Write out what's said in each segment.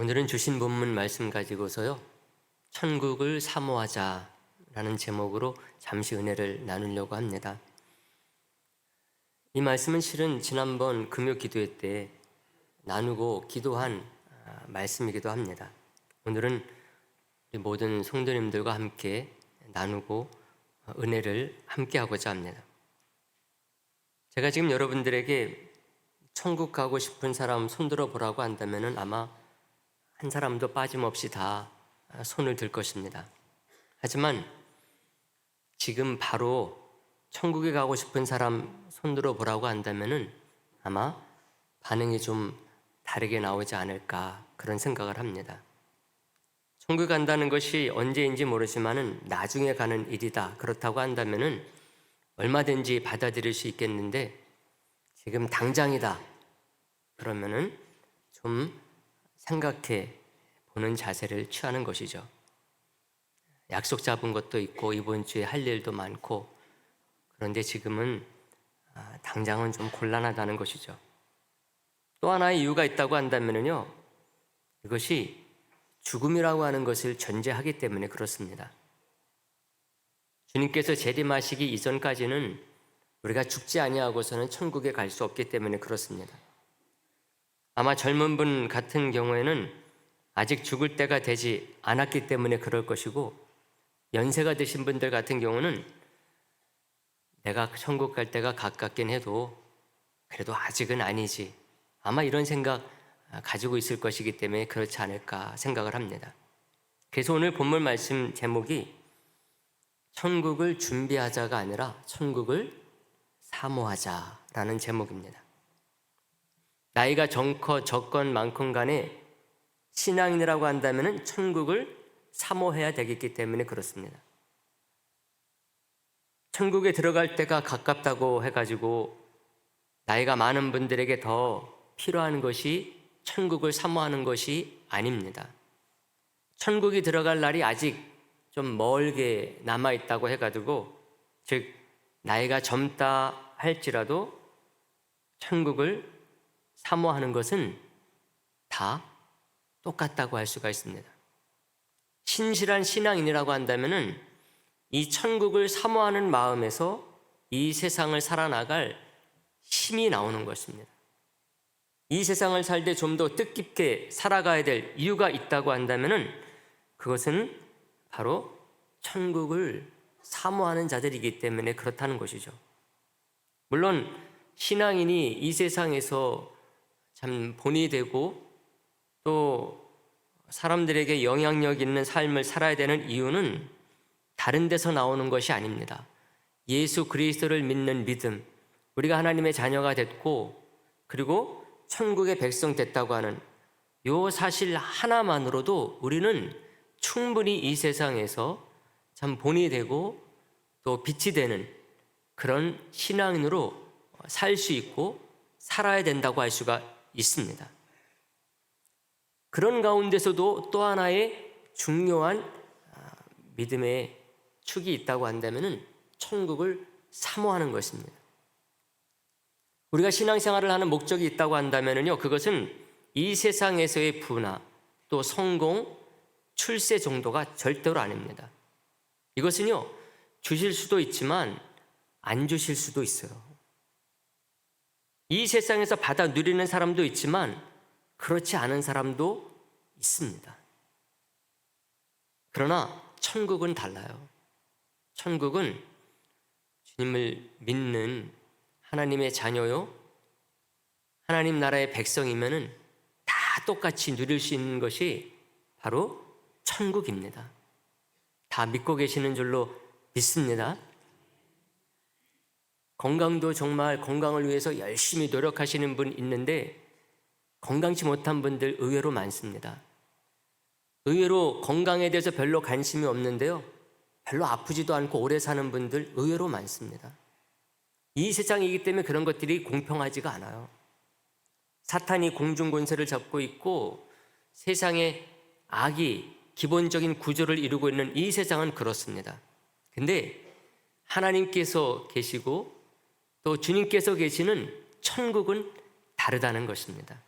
오늘은 주신 본문 말씀 가지고서요, 천국을 사모하자라는 제목으로 잠시 은혜를 나누려고 합니다. 이 말씀은 실은 지난번 금요 기도회 때 나누고 기도한 말씀이기도 합니다. 오늘은 우리 모든 성도님들과 함께 나누고 은혜를 함께 하고자 합니다. 제가 지금 여러분들에게 천국 가고 싶은 사람 손들어 보라고 한다면 아마 한 사람도 빠짐없이 다 손을 들 것입니다. 하지만 지금 바로 천국에 가고 싶은 사람 손들어 보라고 한다면 아마 반응이 좀 다르게 나오지 않을까 그런 생각을 합니다. 천국 간다는 것이 언제인지 모르지만 나중에 가는 일이다 그렇다고 한다면 얼마든지 받아들일 수 있겠는데 지금 당장이다 그러면은 좀 생각해 보는 자세를 취하는 것이죠. 약속 잡은 것도 있고 이번 주에 할 일도 많고 그런데 지금은 당장은 좀 곤란하다는 것이죠. 또 하나의 이유가 있다고 한다면요, 이것이 죽음이라고 하는 것을 전제하기 때문에 그렇습니다. 주님께서 재림하시기 이전까지는 우리가 죽지 아니하고서는 천국에 갈 수 없기 때문에 그렇습니다. 아마 젊은 분 같은 경우에는 아직 죽을 때가 되지 않았기 때문에 그럴 것이고, 연세가 드신 분들 같은 경우는 내가 천국 갈 때가 가깝긴 해도 그래도 아직은 아니지, 아마 이런 생각 가지고 있을 것이기 때문에 그렇지 않을까 생각을 합니다. 그래서 오늘 본문 말씀 제목이 천국을 준비하자가 아니라 천국을 사모하자라는 제목입니다. 나이가 적건 많건 간에 신앙인이라고 한다면 천국을 사모해야 되겠기 때문에 그렇습니다. 천국에 들어갈 때가 가깝다고 해가지고 나이가 많은 분들에게 더 필요한 것이 천국을 사모하는 것이 아닙니다. 천국이 들어갈 날이 아직 좀 멀게 남아있다고 해가지고, 즉 나이가 젊다 할지라도 천국을 사모하는 것은 다 똑같다고 할 수가 있습니다. 신실한 신앙인이라고 한다면 이 천국을 사모하는 마음에서 이 세상을 살아나갈 힘이 나오는 것입니다. 이 세상을 살 때 좀 더 뜻깊게 살아가야 될 이유가 있다고 한다면 그것은 바로 천국을 사모하는 자들이기 때문에 그렇다는 것이죠. 물론 신앙인이 이 세상에서 참 본이 되고 또 사람들에게 영향력 있는 삶을 살아야 되는 이유는 다른 데서 나오는 것이 아닙니다. 예수 그리스도를 믿는 믿음, 우리가 하나님의 자녀가 됐고 그리고 천국의 백성 됐다고 하는 이 사실 하나만으로도 우리는 충분히 이 세상에서 참 본이 되고 또 빛이 되는 그런 신앙인으로 살 수 있고 살아야 된다고 할 수가 있습니다. 그런 가운데서도 또 하나의 중요한 믿음의 축이 있다고 한다면 천국을 사모하는 것입니다. 우리가 신앙생활을 하는 목적이 있다고 한다면요, 그것은 이 세상에서의 부나 또 성공, 출세 정도가 절대로 아닙니다. 이것은요, 주실 수도 있지만 안 주실 수도 있어요. 이 세상에서 받아 누리는 사람도 있지만 그렇지 않은 사람도 있습니다. 그러나 천국은 달라요. 천국은 주님을 믿는 하나님의 자녀요, 하나님 나라의 백성이면은 다 똑같이 누릴 수 있는 것이 바로 천국입니다. 다 믿고 계시는 줄로 믿습니다. 건강도 정말 건강을 위해서 열심히 노력하시는 분 있는데 건강치 못한 분들 의외로 많습니다. 의외로 건강에 대해서 별로 관심이 없는데요, 별로 아프지도 않고 오래 사는 분들 의외로 많습니다. 이 세상이기 때문에 그런 것들이 공평하지가 않아요. 사탄이 공중권세를 잡고 있고 세상에 악이 기본적인 구조를 이루고 있는 이 세상은 그렇습니다. 근데 하나님께서 계시고 또 주님께서 계시는 천국은 다르다는 것입니다.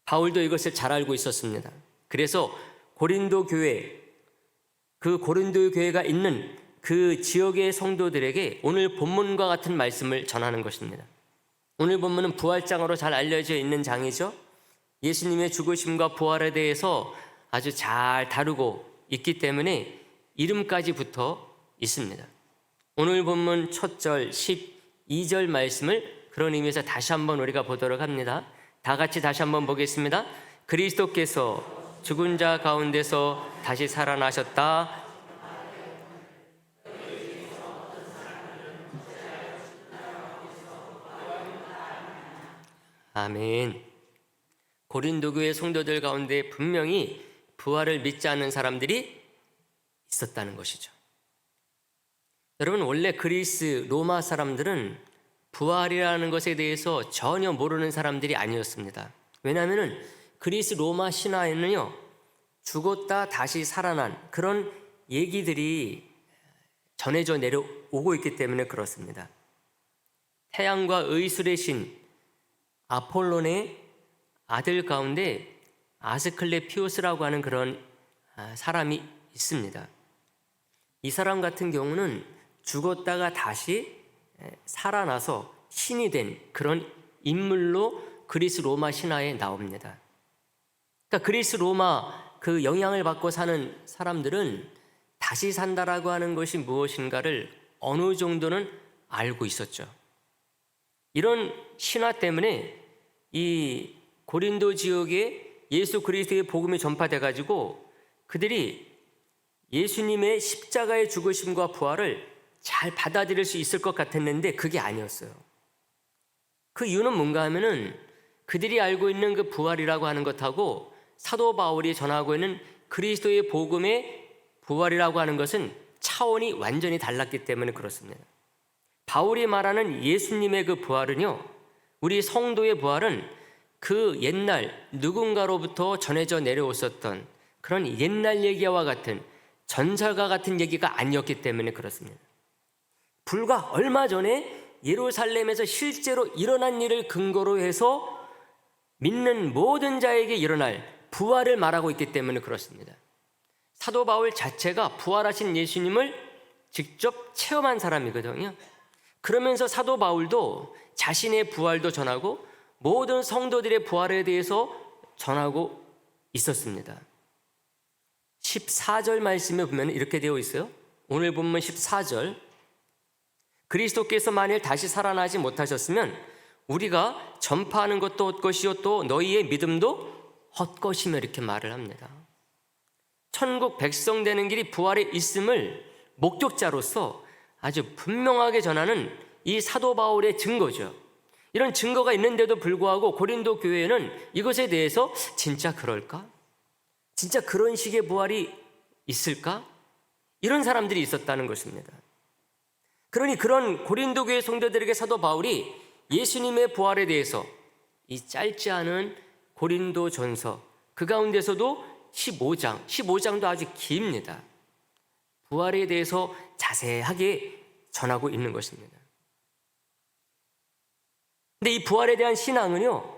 바울도 이것을 잘 알고 있었습니다. 그래서 고린도 교회, 그 고린도 교회가 있는 그 지역의 성도들에게 오늘 본문과 같은 말씀을 전하는 것입니다. 오늘 본문은 부활장으로 잘 알려져 있는 장이죠. 예수님의 죽으심과 부활에 대해서 아주 잘 다루고 있기 때문에 이름까지 붙어 있습니다. 오늘 본문 첫 절 12절 말씀을 그런 의미에서 다시 한번 우리가 보도록 합니다. 다 같이 다시 한번 보겠습니다. 그리스도께서 죽은 자 가운데서 다시 살아나셨다. 아멘. 고린도 교회 성도들 가운데 분명히 부활을 믿지 않는 사람들이 있었다는 것이죠. 여러분, 원래 그리스 로마 사람들은 부활이라는 것에 대해서 전혀 모르는 사람들이 아니었습니다. 왜냐하면 그리스 로마 신화에는요, 죽었다 다시 살아난 그런 얘기들이 전해져 내려오고 있기 때문에 그렇습니다. 태양과 의술의 신 아폴론의 아들 가운데 아스클레피오스라고 하는 그런 사람이 있습니다. 이 사람 같은 경우는 죽었다가 다시 살아나서 신이 된 그런 인물로 그리스 로마 신화에 나옵니다. 그러니까 그리스 로마 그 영향을 받고 사는 사람들은 다시 산다라고 하는 것이 무엇인가를 어느 정도는 알고 있었죠. 이런 신화 때문에 이 고린도 지역에 예수 그리스도의 복음이 전파돼 가지고 그들이 예수님의 십자가의 죽으심과 부활을 잘 받아들일 수 있을 것 같았는데 그게 아니었어요. 그 이유는 뭔가 하면은 그들이 알고 있는 그 부활이라고 하는 것하고 사도 바울이 전하고 있는 그리스도의 복음의 부활이라고 하는 것은 차원이 완전히 달랐기 때문에 그렇습니다. 바울이 말하는 예수님의 그 부활은요, 우리 성도의 부활은 그 옛날 누군가로부터 전해져 내려왔었던 그런 옛날 얘기와 같은 전설과 같은 얘기가 아니었기 때문에 그렇습니다. 불과 얼마 전에 예루살렘에서 실제로 일어난 일을 근거로 해서 믿는 모든 자에게 일어날 부활을 말하고 있기 때문에 그렇습니다. 사도 바울 자체가 부활하신 예수님을 직접 체험한 사람이거든요. 그러면서 사도 바울도 자신의 부활도 전하고 모든 성도들의 부활에 대해서 전하고 있었습니다. 14절 말씀에 보면 이렇게 되어 있어요. 오늘 본문 14절. 그리스도께서 만일 다시 살아나지 못하셨으면 우리가 전파하는 것도 헛것이요 또 너희의 믿음도 헛것이며 이렇게 말을 합니다. 천국 백성 되는 길이 부활에 있음을 목격자로서 아주 분명하게 전하는 이 사도 바울의 증거죠. 이런 증거가 있는데도 불구하고 고린도 교회는 이것에 대해서 진짜 그럴까? 진짜 그런 식의 부활이 있을까? 이런 사람들이 있었다는 것입니다. 그러니 그런 고린도 교회 성도들에게 사도 바울이 예수님의 부활에 대해서 이 짧지 않은 고린도 전서 그 가운데서도 15장도 아주 깁니다. 부활에 대해서 자세하게 전하고 있는 것입니다. 근데 이 부활에 대한 신앙은요,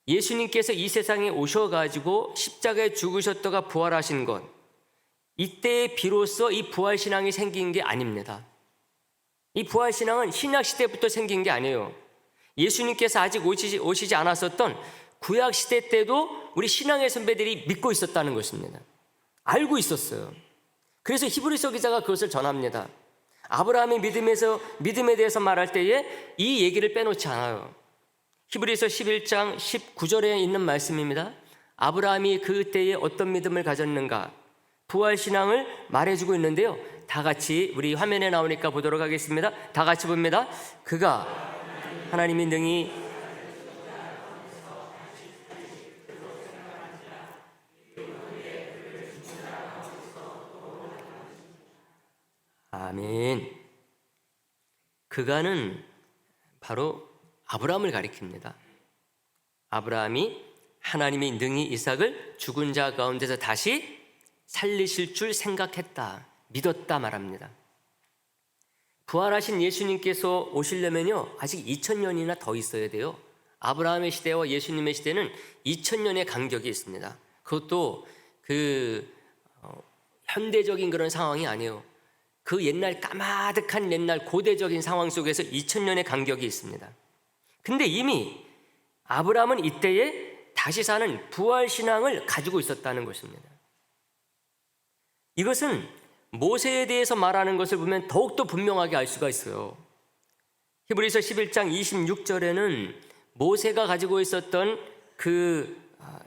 예수님께서 이 세상에 오셔가지고 십자가에 죽으셨다가 부활하신 것, 이때에 비로소 이 부활 신앙이 생긴 게 아닙니다. 이 부활 신앙은 신약 시대부터 생긴 게 아니에요. 예수님께서 아직 오시지 않았었던 구약 시대 때도 우리 신앙의 선배들이 믿고 있었다는 것입니다. 알고 있었어요. 그래서 히브리서 기자가 그것을 전합니다. 아브라함의 믿음에 대해서 말할 때에 이 얘기를 빼놓지 않아요. 히브리서 11장 19절에 있는 말씀입니다. 아브라함이 그때에 어떤 믿음을 가졌는가 부활신앙을 말해주고 있는데요. 다 같이 우리 화면에 나오니까 보도록 하겠습니다. 다 같이 봅니다. 그가 하나님이 능히 아멘. 그가는 바로 아브라함을 가리킵니다. 아브라함이 하나님이 능히 이삭을 죽은 자 가운데서 다시 살리실 줄 생각했다, 믿었다 말합니다. 부활하신 예수님께서 오시려면요 아직 2000년이나 더 있어야 돼요. 아브라함의 시대와 예수님의 시대는 2000년의 간격이 있습니다. 그것도 현대적인 그런 상황이 아니에요. 그 옛날 까마득한 옛날 고대적인 상황 속에서 2000년의 간격이 있습니다. 근데 이미 아브라함은 이때에 다시 사는 부활신앙을 가지고 있었다는 것입니다. 이것은 모세에 대해서 말하는 것을 보면 더욱더 분명하게 알 수가 있어요. 히브리서 11장 26절에는 모세가 가지고 있었던 그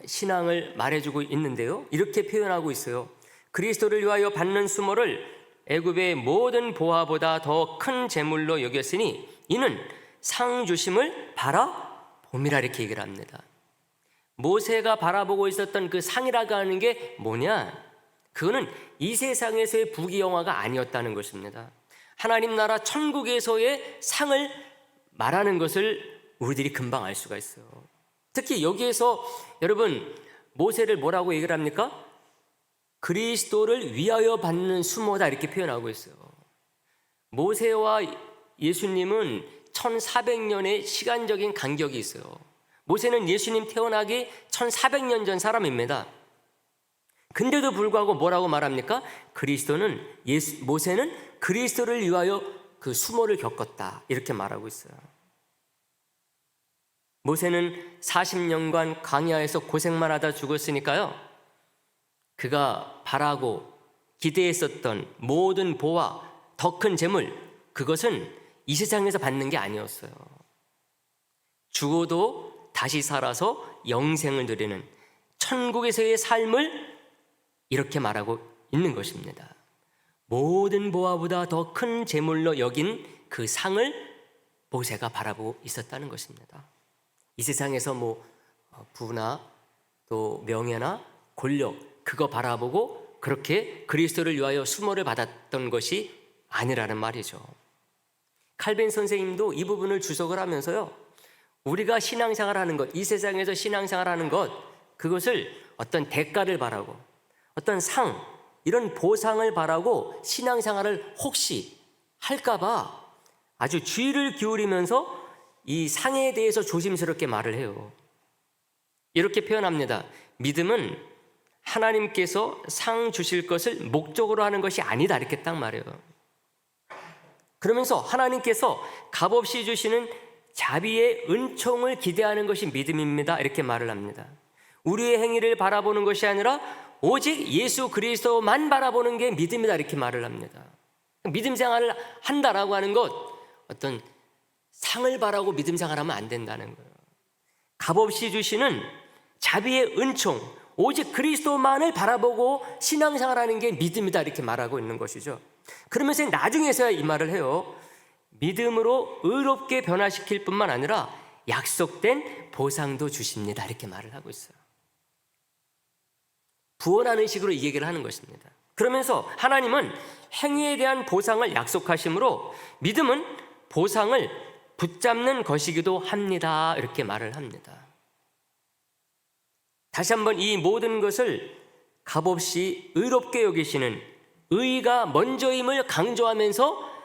신앙을 말해주고 있는데요. 이렇게 표현하고 있어요. 그리스도를 위하여 받는 수모를 애굽의 모든 보화보다 더 큰 재물로 여겼으니 이는 상 주심을 바라봄이라 이렇게 얘기를 합니다. 모세가 바라보고 있었던 그 상이라고 하는 게 뭐냐? 그거는 이 세상에서의 부귀영화가 아니었다는 것입니다. 하나님 나라 천국에서의 상을 말하는 것을 우리들이 금방 알 수가 있어요. 특히 여기에서 여러분 모세를 뭐라고 얘기를 합니까? 그리스도를 위하여 받는 수모다 이렇게 표현하고 있어요. 모세와 예수님은 1400년의 시간적인 간격이 있어요. 모세는 예수님 태어나기 1400년 전 사람입니다. 근데도 불구하고 뭐라고 말합니까? 모세는 그리스도를 위하여 그 수모를 겪었다 이렇게 말하고 있어요. 모세는 40년간 광야에서 고생만 하다 죽었으니까요. 그가 바라고 기대했었던 모든 보화, 더 큰 재물, 그것은 이 세상에서 받는 게 아니었어요. 죽어도 다시 살아서 영생을 누리는 천국에서의 삶을 이렇게 말하고 있는 것입니다. 모든 보화보다 더 큰 재물로 여긴 그 상을 모세가 바라보고 있었다는 것입니다. 이 세상에서 부나 또 명예나 권력 그거 바라보고 그렇게 그리스도를 위하여 수모를 받았던 것이 아니라는 말이죠. 칼빈 선생님도 이 부분을 주석을 하면서요. 우리가 신앙생활하는 것, 이 세상에서 신앙생활하는 것, 그것을 어떤 대가를 바라고 어떤 상, 이런 보상을 바라고 신앙생활을 혹시 할까봐 아주 주의를 기울이면서 이 상에 대해서 조심스럽게 말을 해요. 이렇게 표현합니다. 믿음은 하나님께서 상 주실 것을 목적으로 하는 것이 아니다 이렇게 딱 말해요. 그러면서 하나님께서 값없이 주시는 자비의 은총을 기대하는 것이 믿음입니다 이렇게 말을 합니다. 우리의 행위를 바라보는 것이 아니라 오직 예수 그리스도만 바라보는 게 믿음이다 이렇게 말을 합니다. 믿음 생활을 한다라고 하는 것, 어떤 상을 바라고 믿음 생활하면 안 된다는 거예요. 값없이 주시는 자비의 은총, 오직 그리스도만을 바라보고 신앙생활하는 게 믿음이다 이렇게 말하고 있는 것이죠. 그러면서 나중에서야 이 말을 해요. 믿음으로 의롭게 변화시킬 뿐만 아니라 약속된 보상도 주십니다 이렇게 말을 하고 있어요. 부원하는 식으로 이 얘기를 하는 것입니다. 그러면서 하나님은 행위에 대한 보상을 약속하시므로 믿음은 보상을 붙잡는 것이기도 합니다 이렇게 말을 합니다. 다시 한번 이 모든 것을 값없이 의롭게 여기시는 의가 먼저임을 강조하면서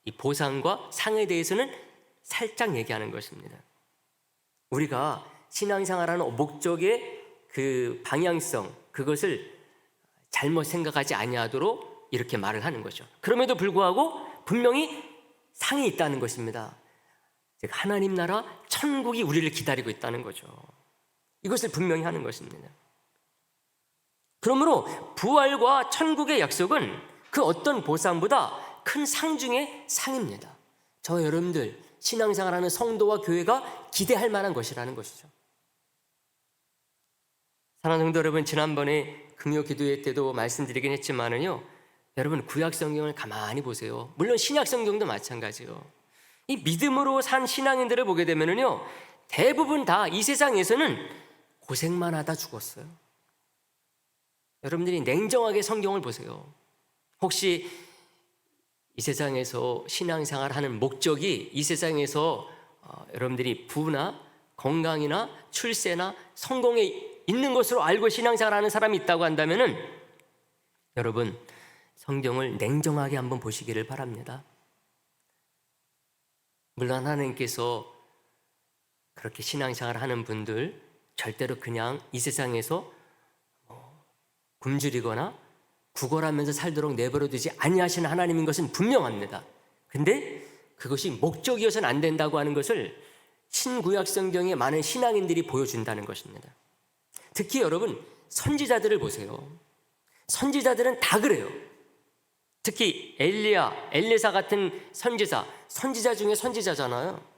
이 보상과 상에 대해서는 살짝 얘기하는 것입니다. 우리가 신앙생활하는 목적의 그 방향성, 그것을 잘못 생각하지 아니하도록 이렇게 말을 하는 거죠. 그럼에도 불구하고 분명히 상이 있다는 것입니다. 즉 하나님 나라 천국이 우리를 기다리고 있다는 거죠. 이것을 분명히 하는 것입니다. 그러므로 부활과 천국의 약속은 그 어떤 보상보다 큰 상 중의 상입니다. 저 여러분들 신앙생활하는 성도와 교회가 기대할 만한 것이라는 것이죠. 사랑하는 성도 여러분, 지난번에 금요 기도회 때도 말씀드리긴 했지만은요, 여러분 구약 성경을 가만히 보세요. 물론 신약 성경도 마찬가지요. 이 믿음으로 산 신앙인들을 보게 되면은요, 대부분 다 이 세상에서는 고생만 하다 죽었어요. 여러분들이 냉정하게 성경을 보세요. 혹시 이 세상에서 신앙생활하는 목적이 이 세상에서 여러분들이 부나 건강이나 출세나 성공에 있는 것으로 알고 신앙생활하는 사람이 있다고 한다면은 여러분 성경을 냉정하게 한번 보시기를 바랍니다. 물론 하나님께서 그렇게 신앙생활 하는 분들 절대로 그냥 이 세상에서 굶주리거나 구걸하면서 살도록 내버려 두지 아니하시는 하나님인 것은 분명합니다. 근데 그것이 목적이어서는 안 된다고 하는 것을 신구약 성경의 많은 신앙인들이 보여준다는 것입니다. 특히 여러분 선지자들을 보세요. 선지자들은 다 그래요. 특히 엘리야, 엘리사 같은 선지자 중에 선지자잖아요.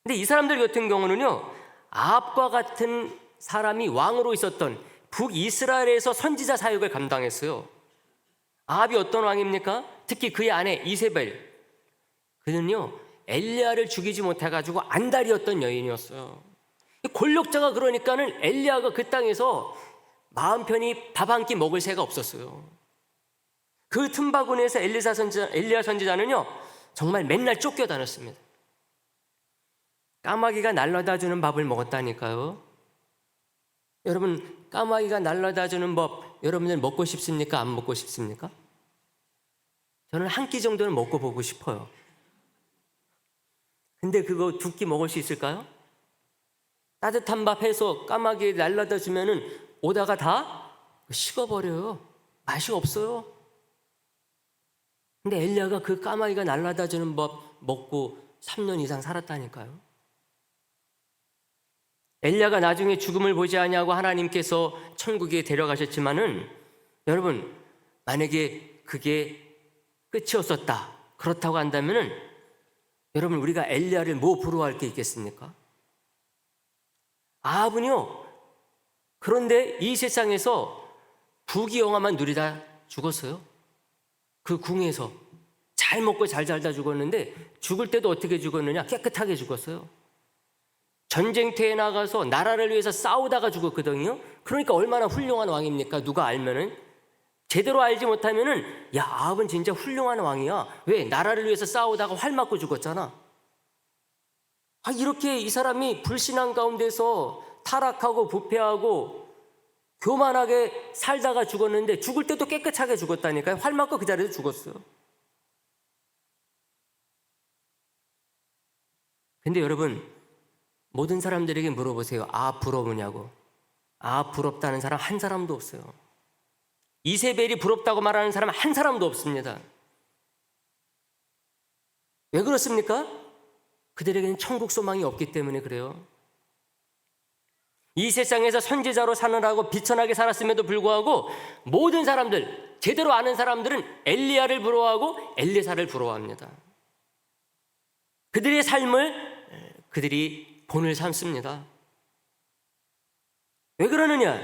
근데 이 사람들 같은 경우는요, 아합과 같은 사람이 왕으로 있었던 북이스라엘에서 선지자 사역을 감당했어요. 아합이 어떤 왕입니까? 특히 그의 아내 이세벨. 그는요, 엘리야를 죽이지 못해가지고 안달이었던 여인이었어요. 권력자가 그러니까는 엘리야가 그 땅에서 마음 편히 밥 한 끼 먹을 새가 없었어요. 그 틈바구니에서 엘리야 선지자는요, 정말 맨날 쫓겨다녔습니다. 까마귀가 날라다 주는 밥을 먹었다니까요. 여러분, 까마귀가 날라다 주는 법 여러분들 먹고 싶습니까? 안 먹고 싶습니까? 저는 한 끼 정도는 먹고 보고 싶어요. 근데 그거 2끼 먹을 수 있을까요? 따뜻한 밥 해서 까마귀 날라다 주면은 오다가 다 식어버려요. 맛이 없어요. 근데 엘리야가 그 까마귀가 날라다 주는 법 먹고 3년 이상 살았다니까요. 엘리야가 나중에 죽음을 보지 아니하고 하나님께서 천국에 데려가셨지만은 여러분, 만약에 그게 끝이었었다 그렇다고 한다면은 여러분, 우리가 엘리야를 뭐 부러워할 게 있겠습니까? 아합은요, 그런데 이 세상에서 부귀영화만 누리다 죽었어요. 그 궁에서 잘 먹고 잘 살다 죽었는데 죽을 때도 어떻게 죽었느냐? 깨끗하게 죽었어요. 전쟁터에 나가서 나라를 위해서 싸우다가 죽었거든요. 그러니까 얼마나 훌륭한 왕입니까? 누가 알면은, 제대로 알지 못하면은 야, 아합은 진짜 훌륭한 왕이야. 왜? 나라를 위해서 싸우다가 활 맞고 죽었잖아. 이렇게 이 사람이 불신앙 가운데서 타락하고 부패하고 교만하게 살다가 죽었는데 죽을 때도 깨끗하게 죽었다니까요. 활 맞고 그 자리에서 죽었어요. 근데 여러분, 모든 사람들에게 물어보세요. 부러우냐고. 부럽다는 사람 한 사람도 없어요. 이세벨이 부럽다고 말하는 사람 한 사람도 없습니다. 왜 그렇습니까? 그들에게는 천국 소망이 없기 때문에 그래요. 이 세상에서 선지자로 사느라고 비천하게 살았음에도 불구하고 모든 사람들, 제대로 아는 사람들은 엘리야를 부러워하고 엘리사를 부러워합니다. 그들의 삶을 그들이 본을 삼습니다. 왜 그러느냐?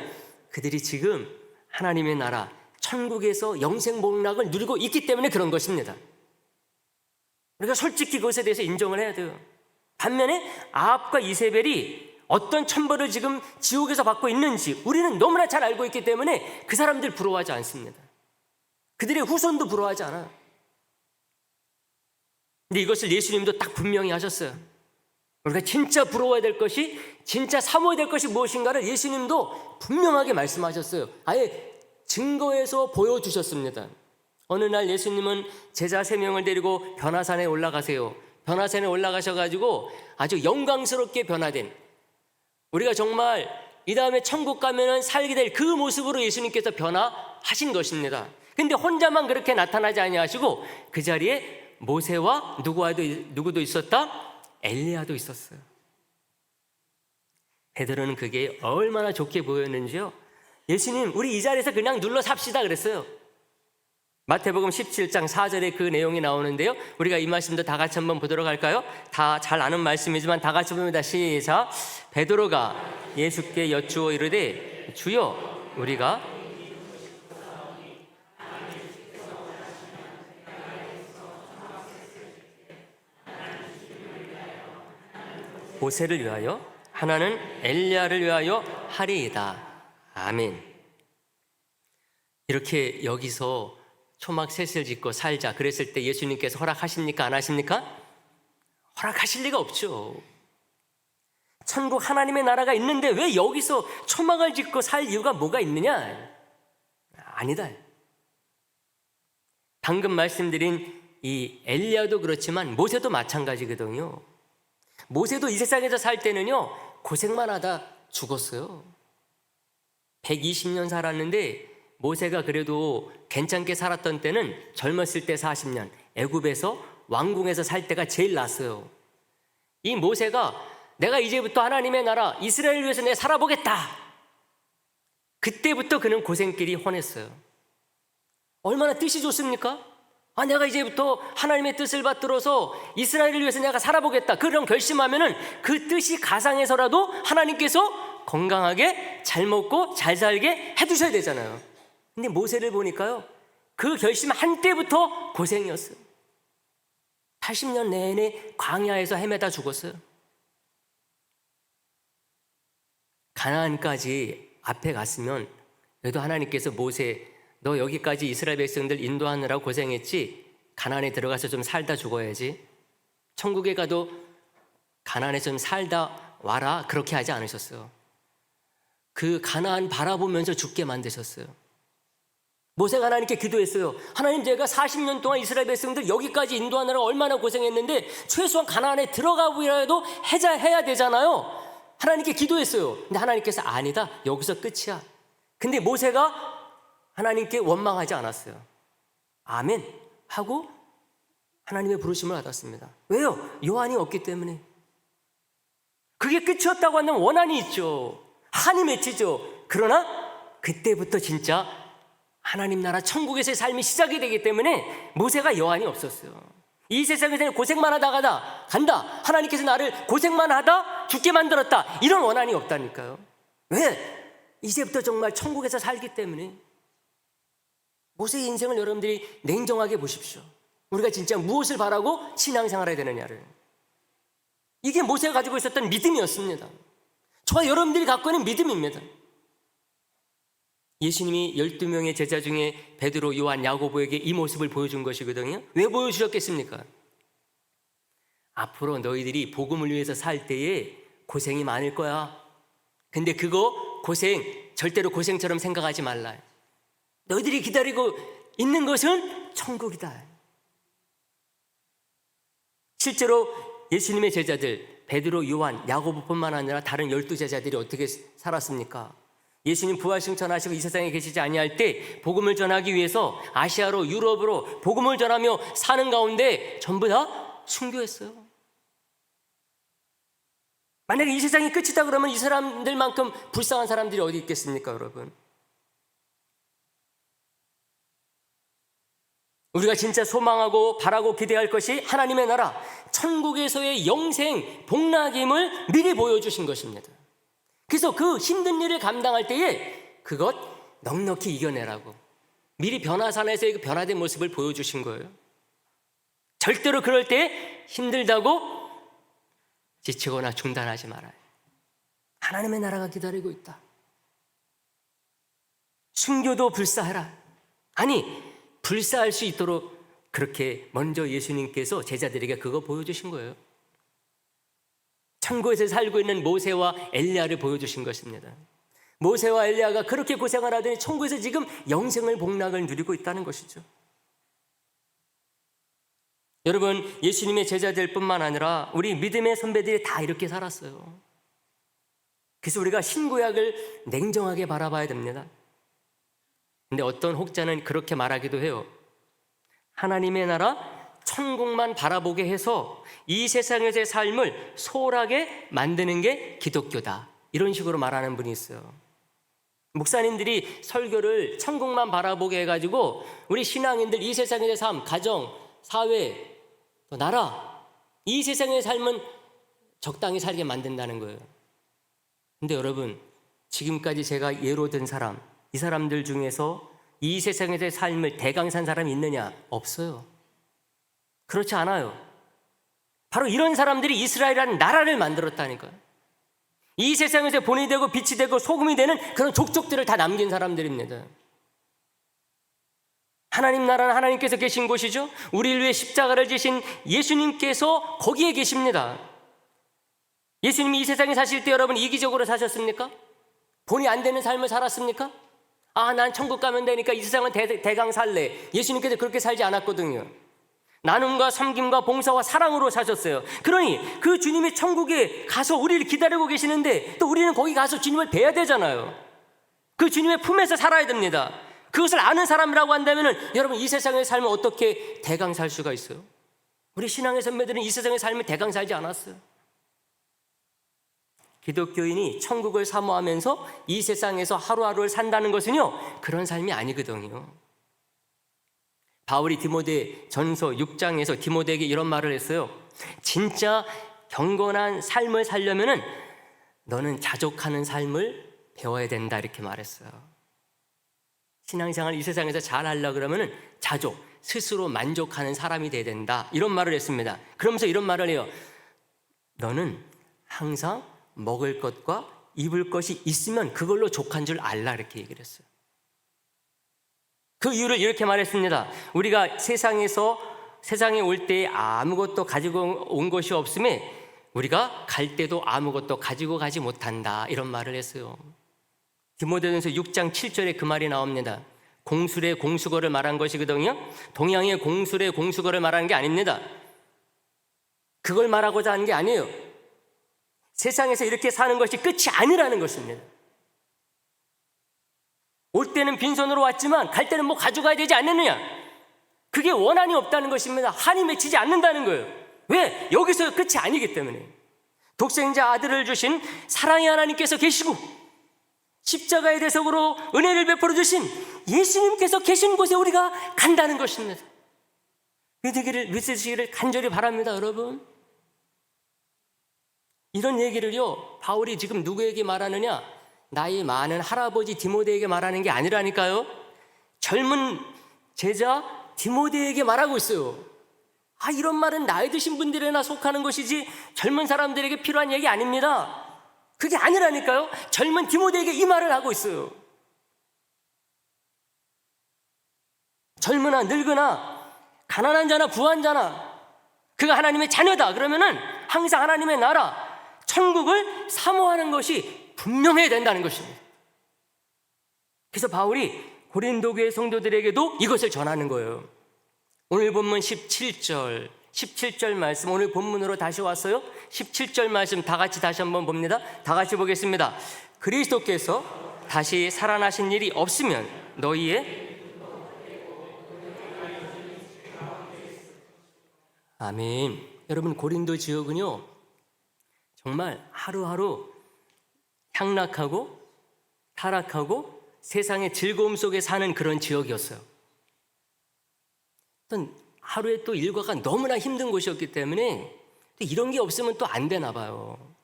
그들이 지금 하나님의 나라, 천국에서 영생복락을 누리고 있기 때문에 그런 것입니다. 우리가 솔직히 그것에 대해서 인정을 해야 돼요. 반면에 아합과 이세벨이 어떤 천벌을 지금 지옥에서 받고 있는지 우리는 너무나 잘 알고 있기 때문에 그 사람들 부러워하지 않습니다. 그들의 후손도 부러워하지 않아요. 근데 이것을 예수님도 딱 분명히 하셨어요. 우리가 진짜 부러워야 될 것이, 진짜 사모해야 될 것이 무엇인가를 예수님도 분명하게 말씀하셨어요. 아예 증거해서 보여주셨습니다. 어느 날 예수님은 제자 3명을 데리고 변화산에 올라가세요. 변화산에 올라가셔가지고 아주 영광스럽게 변화된, 우리가 정말 이 다음에 천국 가면은 살게 될 그 모습으로 예수님께서 변화하신 것입니다. 근데 혼자만 그렇게 나타나지 아니하시고 그 자리에 모세와 누구도 있었다? 엘리야도 있었어요. 베드로는 그게 얼마나 좋게 보였는지요. 예수님, 우리 이 자리에서 그냥 눌러 삽시다 그랬어요. 마태복음 17장 4절에 그 내용이 나오는데요. 우리가 이 말씀도 다 같이 한번 보도록 할까요? 다 잘 아는 말씀이지만 다 같이 봅니다. 시작. 베드로가 예수께 여쭈어 이르되 주여, 우리가 모세를 위하여, 하나는 엘리야를 위하여 하리이다. 아멘. 이렇게 여기서 초막 셋을 짓고 살자 그랬을 때 예수님께서 허락하십니까? 안 하십니까? 허락하실 리가 없죠. 천국 하나님의 나라가 있는데 왜 여기서 초막을 짓고 살 이유가 뭐가 있느냐? 아니다. 방금 말씀드린 이 엘리야도 그렇지만 모세도 마찬가지거든요. 모세도 이 세상에서 살 때는요, 고생만 하다 죽었어요. 120년 살았는데 모세가 그래도 괜찮게 살았던 때는 젊었을 때 40년, 애굽에서 왕궁에서 살 때가 제일 낫어요. 이 모세가 내가 이제부터 하나님의 나라 이스라엘 위해서 내가 살아보겠다, 그때부터 그는 고생길이 훤했어요. 얼마나 뜻이 좋습니까? 내가 이제부터 하나님의 뜻을 받들어서 이스라엘을 위해서 내가 살아보겠다, 그런 결심하면은 그 뜻이 가상해서라도 하나님께서 건강하게 잘 먹고 잘 살게 해두셔야 되잖아요. 근데 모세를 보니까요, 그 결심 한때부터 고생이었어요. 80년 내내 광야에서 헤매다 죽었어요. 가나안까지 앞에 갔으면 그래도 하나님께서 모세, 너 여기까지 이스라엘 백성들 인도하느라고 고생했지? 가나안에 들어가서 좀 살다 죽어야지. 천국에 가도 가나안에서 좀 살다 와라, 그렇게 하지 않으셨어요. 그 가나안 바라보면서 죽게 만드셨어요. 모세가 하나님께 기도했어요. 하나님, 제가 40년 동안 이스라엘 백성들 여기까지 인도하느라고 얼마나 고생했는데 최소한 가나안에 들어가고라도 해야 되잖아요. 하나님께 기도했어요. 근데 하나님께서 아니다, 여기서 끝이야. 근데 모세가 하나님께 원망하지 않았어요. 아멘 하고 하나님의 부르심을 받았습니다. 왜요? 요한이 없기 때문에. 그게 끝이었다고 하면 원한이 있죠, 한이 맺히죠. 그러나 그때부터 진짜 하나님 나라 천국에서의 삶이 시작이 되기 때문에 모세가 여한이 없었어요. 이 세상에서 고생만 하다 간다, 하나님께서 나를 고생만 하다 죽게 만들었다, 이런 원한이 없다니까요. 왜? 이제부터 정말 천국에서 살기 때문에. 모세의 인생을 여러분들이 냉정하게 보십시오. 우리가 진짜 무엇을 바라고 신앙생활을 해야 되느냐를. 이게 모세가 가지고 있었던 믿음이었습니다. 저와 여러분들이 갖고 있는 믿음입니다. 예수님이 12명의 제자 중에 베드로, 요한, 야고보에게 이 모습을 보여준 것이거든요. 왜 보여주셨겠습니까? 앞으로 너희들이 복음을 위해서 살 때에 고생이 많을 거야. 근데 그거 고생 절대로 고생처럼 생각하지 말라. 너희들이 기다리고 있는 것은 천국이다. 실제로 예수님의 제자들 베드로, 요한, 야고보뿐만 아니라 다른 12제자들이 어떻게 살았습니까? 예수님 부활승천하시고 이 세상에 계시지 아니할 때 복음을 전하기 위해서 아시아로, 유럽으로 복음을 전하며 사는 가운데 전부 다 순교했어요. 만약에 이 세상이 끝이다 그러면 이 사람들만큼 불쌍한 사람들이 어디 있겠습니까, 여러분? 우리가 진짜 소망하고 바라고 기대할 것이 하나님의 나라, 천국에서의 영생, 복락임을 미리 보여주신 것입니다. 그래서 그 힘든 일을 감당할 때에 그것 넉넉히 이겨내라고 미리 변화산에서의 그 변화된 모습을 보여주신 거예요. 절대로 그럴 때 힘들다고 지치거나 중단하지 말아요. 하나님의 나라가 기다리고 있다. 순교도 불사해라. 아니, 불사할 수 있도록 그렇게 먼저 예수님께서 제자들에게 그거 보여주신 거예요. 천국에서 살고 있는 모세와 엘리야를 보여주신 것입니다. 모세와 엘리야가 그렇게 고생을 하더니 천국에서 지금 영생을 복락을 누리고 있다는 것이죠. 여러분, 예수님의 제자들 뿐만 아니라 우리 믿음의 선배들이 다 이렇게 살았어요. 그래서 우리가 신구약을 냉정하게 바라봐야 됩니다. 근데 어떤 혹자는 그렇게 말하기도 해요. 하나님의 나라, 천국만 바라보게 해서 이 세상에서의 삶을 소홀하게 만드는 게 기독교다, 이런 식으로 말하는 분이 있어요. 목사님들이 설교를 천국만 바라보게 해가지고 우리 신앙인들 이 세상의 삶, 가정, 사회, 또 나라, 이 세상의 삶은 적당히 살게 만든다는 거예요. 근데 여러분, 지금까지 제가 예로 든 사람, 이 사람들 중에서 이 세상에서의 삶을 대강산 사람이 있느냐? 없어요. 그렇지 않아요. 바로 이런 사람들이 이스라엘이라는 나라를 만들었다니까요. 이 세상에서 본이 되고 빛이 되고 소금이 되는 그런 족족들을 다 남긴 사람들입니다. 하나님 나라는 하나님께서 계신 곳이죠. 우리를 위해 십자가를 지신 예수님께서 거기에 계십니다. 예수님이 이 세상에 사실 때 여러분 이기적으로 사셨습니까? 본이 안 되는 삶을 살았습니까? 난 천국 가면 되니까 이 세상은 대강 살래. 예수님께서 그렇게 살지 않았거든요. 나눔과 섬김과 봉사와 사랑으로 사셨어요. 그러니 그 주님이 천국에 가서 우리를 기다리고 계시는데 또 우리는 거기 가서 주님을 뵈야 되잖아요. 그 주님의 품에서 살아야 됩니다. 그것을 아는 사람이라고 한다면 여러분, 이 세상의 삶을 어떻게 대강 살 수가 있어요? 우리 신앙의 선배들은 이 세상의 삶을 대강 살지 않았어요. 기독교인이 천국을 사모하면서 이 세상에서 하루하루를 산다는 것은요, 그런 삶이 아니거든요. 바울이 디모데 전서 6장에서 디모데에게 이런 말을 했어요. 진짜 경건한 삶을 살려면은 너는 자족하는 삶을 배워야 된다, 이렇게 말했어요. 신앙생활 이 세상에서 잘 하려고 그러면은 자족, 스스로 만족하는 사람이 돼야 된다, 이런 말을 했습니다. 그러면서 이런 말을 해요. 너는 항상 먹을 것과 입을 것이 있으면 그걸로 족한 줄 알라, 이렇게 얘기를 했어요. 그 이유를 이렇게 말했습니다. 우리가 세상에 올 때 아무것도 가지고 온 것이 없음에 우리가 갈 때도 아무것도 가지고 가지 못한다, 이런 말을 했어요. 디모데전서 6장 7절에 그 말이 나옵니다. 공술의 공수거를 말한 것이거든요. 동양의 공술의 공수거를 말하는 게 아닙니다. 그걸 말하고자 하는 게 아니에요. 세상에서 이렇게 사는 것이 끝이 아니라는 것입니다. 올 때는 빈손으로 왔지만 갈 때는 뭐 가져가야 되지 않느냐, 그게 원한이 없다는 것입니다. 한이 맺히지 않는다는 거예요. 왜? 여기서 끝이 아니기 때문에. 독생자 아들을 주신 사랑의 하나님께서 계시고 십자가의 대속으로 은혜를 베풀어 주신 예수님께서 계신 곳에 우리가 간다는 것입니다. 믿으시기를 간절히 바랍니다, 여러분. 이런 얘기를요, 바울이 지금 누구에게 말하느냐? 나이 많은 할아버지 디모데에게 말하는 게 아니라니까요. 젊은 제자 디모데에게 말하고 있어요. 이런 말은 나이 드신 분들에나 속하는 것이지 젊은 사람들에게 필요한 얘기 아닙니다. 그게 아니라니까요. 젊은 디모데에게 이 말을 하고 있어요. 젊으나 늙으나 가난한 자나 부한 자나 그가 하나님의 자녀다 그러면은 항상 하나님의 나라, 천국을 사모하는 것이 분명해야 된다는 것입니다. 그래서 바울이 고린도 교회 성도들에게도 이것을 전하는 거예요. 오늘 본문 17절 말씀, 오늘 본문으로 다시 왔어요. 17절 말씀 다 같이 다시 한번 봅니다. 다 같이 보겠습니다. 그리스도께서 다시 살아나신 일이 없으면 너희의 아멘. 여러분, 고린도 지역은요 정말 하루하루 향락하고 타락하고 세상의 즐거움 속에 사는 그런 지역이었어요. 어떤 하루에 또 일과가 너무나 힘든 곳이었기 때문에 또 이런 게 없으면 또 안 되나 봐요.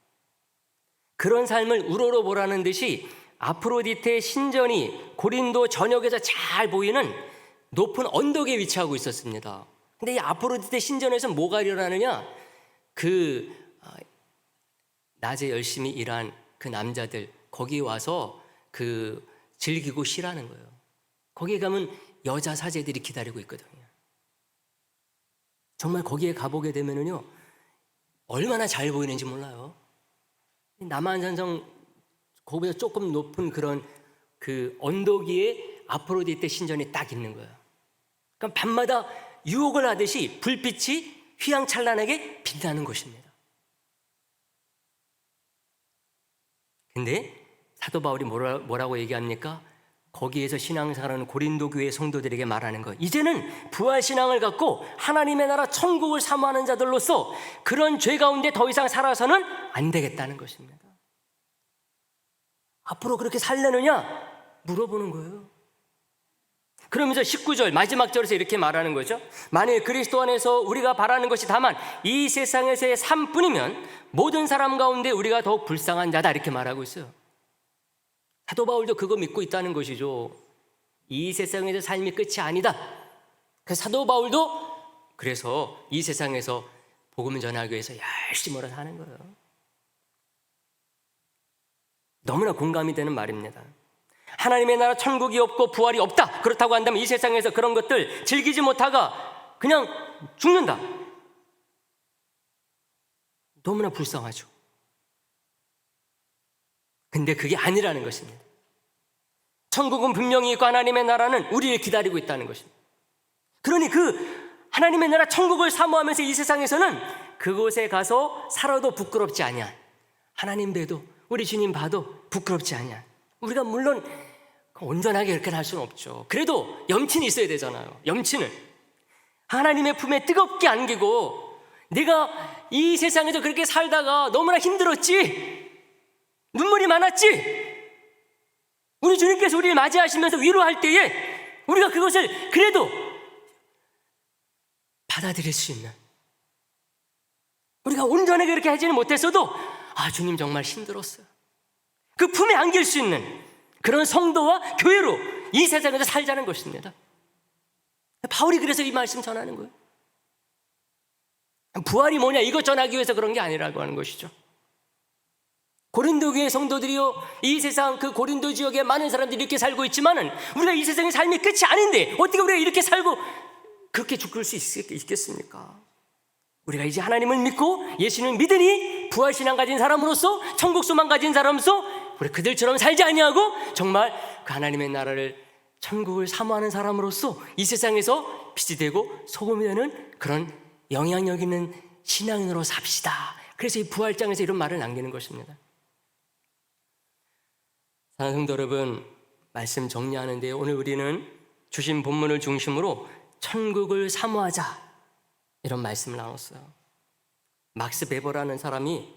그런 삶을 우러러보라는 듯이 아프로디테의 신전이 고린도 전역에서 잘 보이는 높은 언덕에 위치하고 있었습니다. 근데 이 아프로디테 신전에서 뭐가 일어나느냐? 낮에 열심히 일한 그 남자들 거기 와서 즐기고 쉬라는 거예요. 거기에 가면 여자 사제들이 기다리고 있거든요. 정말 거기에 가보게 되면은요 얼마나 잘 보이는지 몰라요. 남한산성 거기보다 조금 높은 그런 언덕 위에 아프로디테 신전이 딱 있는 거예요. 그럼 밤마다 유혹을 하듯이 불빛이 휘황찬란하게 빛나는 곳입니다. 근데 사도 바울이 뭐라고 얘기합니까? 거기에서 신앙생활하는 고린도 교회 성도들에게 말하는 거, 이제는 부활신앙을 갖고 하나님의 나라 천국을 사모하는 자들로서 그런 죄 가운데 더 이상 살아서는 안 되겠다는 것입니다. 앞으로 그렇게 살려느냐? 물어보는 거예요. 그러면서 19절 마지막 절에서 이렇게 말하는 거죠. 만일 그리스도 안에서 우리가 바라는 것이 다만 이 세상에서의 삶뿐이면 모든 사람 가운데 우리가 더욱 불쌍한 자다, 이렇게 말하고 있어요. 사도 바울도 그거 믿고 있다는 것이죠. 이 세상에서 삶이 끝이 아니다. 그래서 사도 바울도 그래서 이 세상에서 복음을 전하기 위해서 열심히 몰아서 하는 거예요. 너무나 공감이 되는 말입니다. 하나님의 나라 천국이 없고 부활이 없다, 그렇다고 한다면 이 세상에서 그런 것들 즐기지 못하가 그냥 죽는다. 너무나 불쌍하죠. 근데 그게 아니라는 것입니다. 천국은 분명히 있고 하나님의 나라는 우리를 기다리고 있다는 것입니다. 그러니 그 하나님의 나라 천국을 사모하면서 이 세상에서는 그곳에 가서 살아도 부끄럽지 아니한, 하나님 봬도 우리 주님 봐도 부끄럽지 아니한, 우리가 물론 온전하게 그렇게 할 수는 없죠. 그래도 염치는 있어야 되잖아요. 염치는 하나님의 품에 뜨겁게 안기고, 내가 이 세상에서 그렇게 살다가 너무나 힘들었지, 눈물이 많았지, 우리 주님께서 우리를 맞이하시면서 위로할 때에 우리가 그것을 그래도 받아들일 수 있는, 우리가 온전하게 그렇게 하지는 못했어도 주님 정말 힘들었어요, 그 품에 안길 수 있는 그런 성도와 교회로 이 세상에서 살자는 것입니다. 바울이 그래서 이 말씀 전하는 거예요. 부활이 뭐냐 이것 전하기 위해서 그런 게 아니라고 하는 것이죠. 고린도 교회 성도들이요, 이 세상 그 고린도 지역에 많은 사람들이 이렇게 살고 있지만은 우리가 이 세상의 삶이 끝이 아닌데 어떻게 우리가 이렇게 살고 그렇게 죽을 수 있겠습니까? 우리가 이제 하나님을 믿고 예수님을 믿으니 부활신앙 가진 사람으로서, 천국 소망 가진 사람으로서 우리 그들처럼 살지 아니하고 정말 그 하나님의 나라를, 천국을 사모하는 사람으로서 이 세상에서 빛이 되고 소금이 되는 그런 영향력 있는 신앙인으로 삽시다. 그래서 이 부활장에서 이런 말을 남기는 것입니다. 사랑하는 성도 여러분, 말씀 정리하는데요, 오늘 우리는 주신 본문을 중심으로 천국을 사모하자 이런 말씀을 나눴어요. 막스 베버라는 사람이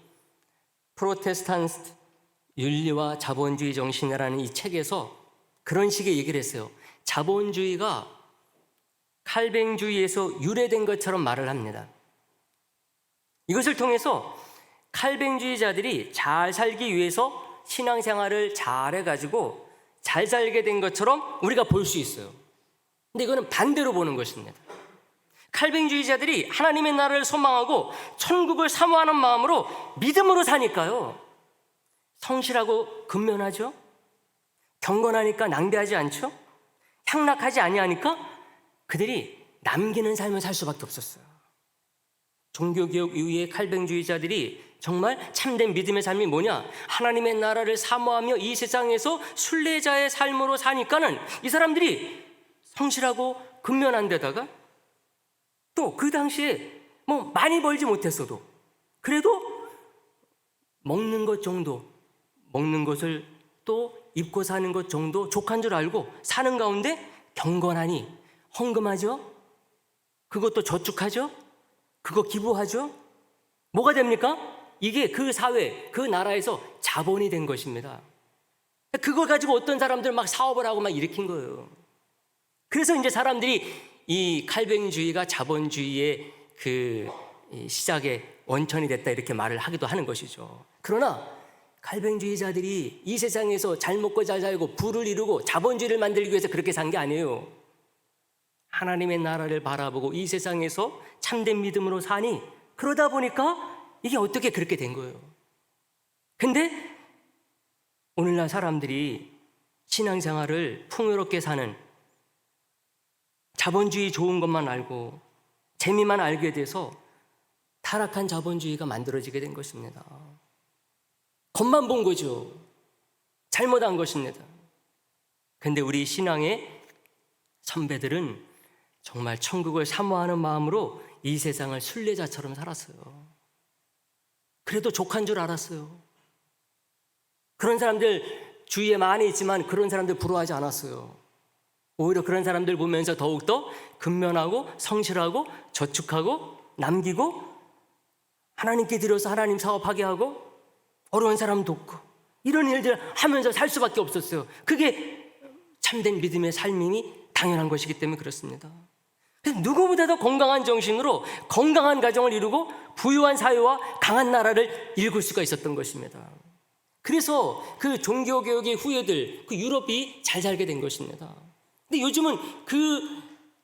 프로테스탄트 윤리와 자본주의 정신이라는 이 책에서 그런 식의 얘기를 했어요. 자본주의가 칼뱅주의에서 유래된 것처럼 말을 합니다. 이것을 통해서 칼뱅주의자들이 잘 살기 위해서 신앙생활을 잘 해가지고 잘 살게 된 것처럼 우리가 볼 수 있어요. 근데 이거는 반대로 보는 것입니다. 칼뱅주의자들이 하나님의 나라를 소망하고 천국을 사모하는 마음으로 믿음으로 사니까요, 성실하고 근면하죠, 경건하니까 낭비하지 않죠, 향락하지 아니하니까 그들이 남기는 삶을 살 수밖에 없었어요. 종교개혁 이후의 칼뱅주의자들이 정말 참된 믿음의 삶이 뭐냐, 하나님의 나라를 사모하며 이 세상에서 순례자의 삶으로 사니까는 이 사람들이 성실하고 근면한 데다가 또 그 당시에 뭐 많이 벌지 못했어도 그래도 먹는 것 정도, 먹는 것을 또 입고 사는 것 정도 족한 줄 알고 사는 가운데 경건하니 헌금하죠, 그것도 저축하죠, 그거 기부하죠. 뭐가 됩니까? 이게 그 사회, 그 나라에서 자본이 된 것입니다. 그걸 가지고 어떤 사람들 막 사업을 하고 막 일으킨 거예요. 그래서 이제 사람들이 이 칼뱅주의가 자본주의의 그 시작의 원천이 됐다 이렇게 말을 하기도 하는 것이죠. 그러나 칼뱅주의자들이 이 세상에서 잘 먹고 잘 살고 부를 이루고 자본주의를 만들기 위해서 그렇게 산 게 아니에요. 하나님의 나라를 바라보고 이 세상에서 참된 믿음으로 사니 그러다 보니까 이게 어떻게 그렇게 된 거예요. 근데 오늘날 사람들이 신앙생활을 풍요롭게 사는, 자본주의 좋은 것만 알고 재미만 알게 돼서 타락한 자본주의가 만들어지게 된 것입니다. 겉만 본 거죠. 잘못한 것입니다. 근데 우리 신앙의 선배들은 정말 천국을 사모하는 마음으로 이 세상을 순례자처럼 살았어요. 그래도 족한 줄 알았어요. 그런 사람들 주위에 많이 있지만 그런 사람들 부러워하지 않았어요. 오히려 그런 사람들 보면서 더욱더 근면하고 성실하고 저축하고 남기고 하나님께 드려서 하나님 사업하게 하고 어려운 사람 돕고 이런 일들 하면서 살 수밖에 없었어요. 그게 참된 믿음의 삶이니 당연한 것이기 때문에 그렇습니다. 그래서 누구보다도 건강한 정신으로 건강한 가정을 이루고 부유한 사회와 강한 나라를 일굴 수가 있었던 것입니다. 그래서 그 종교개혁의 후예들, 그 유럽이 잘 살게 된 것입니다. 근데 요즘은 그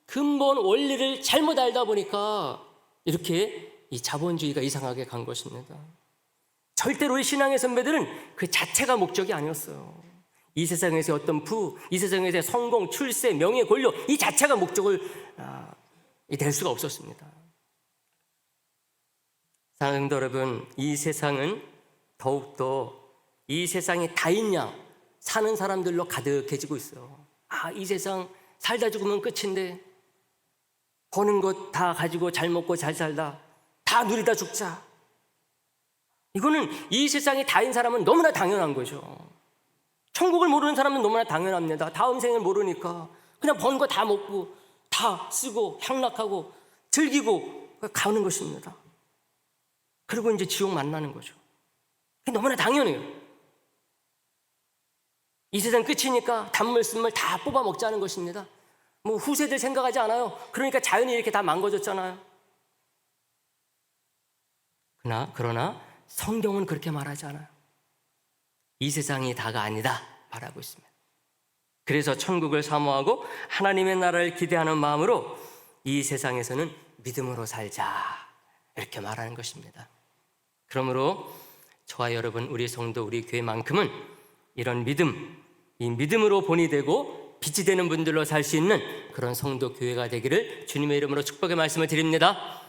근본 원리를 잘못 알다 보니까 이렇게 이 자본주의가 이상하게 간 것입니다. 절대로 우리 신앙의 선배들은 그 자체가 목적이 아니었어요. 이 세상에서 어떤 이 세상에서의 성공, 출세, 명예, 권력 이 자체가 목적을 될 수가 없었습니다. 사랑하는 성도 여러분, 이 세상은 더욱더 이 세상에 다인 양 사는 사람들로 가득해지고 있어요. 이 세상 살다 죽으면 끝인데 버는 것 다 가지고 잘 먹고 잘 살다, 다 누리다 죽자. 이거는 이 세상에 다인 사람은 너무나 당연한 거죠. 천국을 모르는 사람은 너무나 당연합니다. 다음 생을 모르니까 그냥 번 거 다 먹고 다 쓰고 향락하고 즐기고 가는 것입니다. 그리고 이제 지옥 만나는 거죠. 그게 너무나 당연해요. 이 세상 끝이니까 단물 쓴물 다 뽑아 먹자는 것입니다. 뭐 후세들 생각하지 않아요. 그러니까 자연이 이렇게 다 망가졌잖아요. 그러나 성경은 그렇게 말하지 않아요. 이 세상이 다가 아니다 말하고 있습니다. 그래서 천국을 사모하고 하나님의 나라를 기대하는 마음으로 이 세상에서는 믿음으로 살자 이렇게 말하는 것입니다. 그러므로 저와 여러분, 우리 성도, 우리 교회만큼은 이런 믿음, 이 믿음으로 본이 되고 빛이 되는 분들로 살 수 있는 그런 성도 교회가 되기를 주님의 이름으로 축복의 말씀을 드립니다.